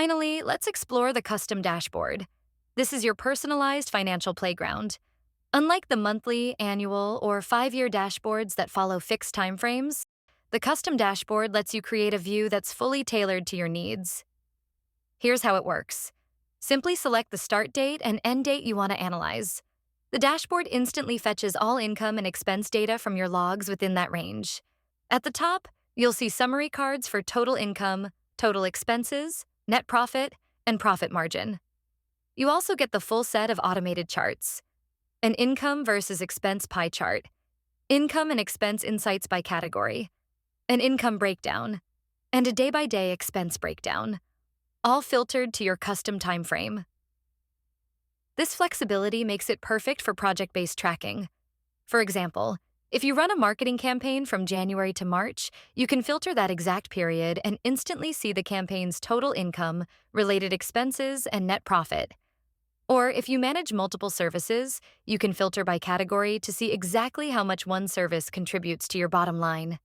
Finally, let's explore the custom dashboard. This is your personalized financial playground. Unlike the monthly, annual, or 5-year dashboards that follow fixed timeframes, the custom dashboard lets you create a view that's fully tailored to your needs. Here's how it works. Simply select the start date and end date you want to analyze. The dashboard instantly fetches all income and expense data from your logs within that range. At the top, you'll see summary cards for total income, total expenses, net profit, and profit margin. You also get the full set of automated charts: an income versus expense pie chart, income and expense insights by category, an income breakdown, and a day-by-day expense breakdown, all filtered to your custom time frame. This flexibility makes it perfect for project-based tracking. For example, if you run a marketing campaign from January to March, you can filter that exact period and instantly see the campaign's total income, related expenses, and net profit. Or if you manage multiple services, you can filter by category to see exactly how much one service contributes to your bottom line.